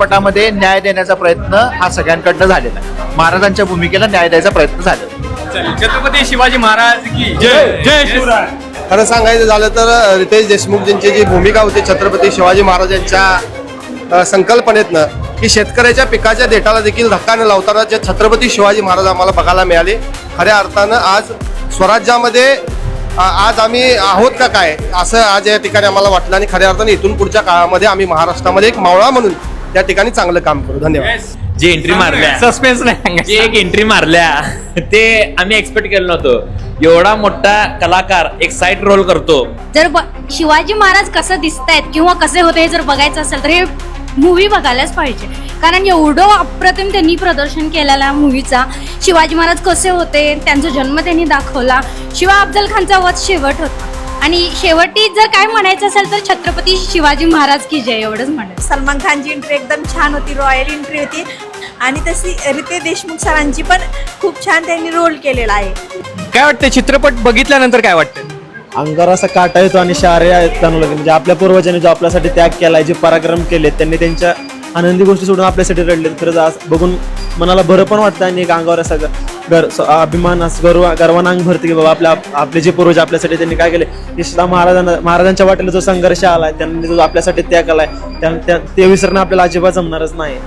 पटामध्ये न्याय देण्याचा प्रयत्न हा सगळ्यांकडनं झालेला आहे. महाराजांच्या भूमिकेला न्याय द्यायचा प्रयत्न झाला. छत्रपती शिवाजी महाराज की जय जय शिवराय. खरं सांगायचं झालं तर रितेश देशमुख यांची जी भूमिका होती छत्रपती शिवाजी महाराजांच्या संकल्पनेतनं की शेतकऱ्याच्या पिकाच्या देठाला देखील धक्का न लावताना जे छत्रपती शिवाजी महाराज आम्हाला बघायला मिळाले. खऱ्या अर्थानं आज स्वराज्यामध्ये आज आम्ही आहोत का काय असं आज या ठिकाणी आम्हाला वाटलं आणि खऱ्या अर्थाने इथून पुढच्या काळामध्ये आम्ही महाराष्ट्रामध्ये एक मावळा म्हणून त्या ठिकाणी चांगलं काम करू. धन्यवाद. जे एंट्री मारल्या सस्पेन्स नाही जे एक एंट्री मारल्या ते आम्ही एक्सपेक्ट केलं नव्हतं. एवढा मोठा कलाकार एक साईड रोल करतो. जर शिवाजी महाराज कसं दिसतायत किंवा कसे होते हे जर बघायचं असेल तर हे मूवी बघायलाच पाहिजे, कारण एवढं अप्रतिम त्यांनी प्रदर्शन केलेला मूवीचा. शिवाजी महाराज कसे होते, त्यांचा जन्म त्यांनी दाखवला. शिवाय अफजल खानचा वध शेवट होता आणि शेवटी जर काय म्हणायचं असेल तर छत्रपती शिवाजी महाराज की जय एवढंच म्हणायचं. सलमान खानची एंट्री एकदम छान होती, रॉयल एंट्री होती आणि तशी रितेश देशमुख सरांची पण खूप छान त्यांनी रोल केलेला आहे. काय वाटतं चित्रपट बघितल्यानंतर काय वाटतं? अंगावर असा काटा येतो आणि शौर्य जाणवलं म्हणजे आपल्या पूर्वजांनी जो आपल्यासाठी त्याग केलाय, जे पराक्रम केले, त्यांनी त्यांच्या आनंदी गोष्टी सोडून आपल्यासाठी रडले. खरंच आज बघून मनाला बरं पण वाटतं आणि एक अंगावर असा अभिमान असं गर्वानं अंग भरते की बाबा आपले जे पूर्वज आपल्यासाठी त्यांनी काय केले. महाराजांच्या वाटेला जो संघर्ष आलाय, त्यांनी जो आपल्यासाठी त्याग केलाय, ते विसरणं आपल्याला अजिबात जमणारच नाही.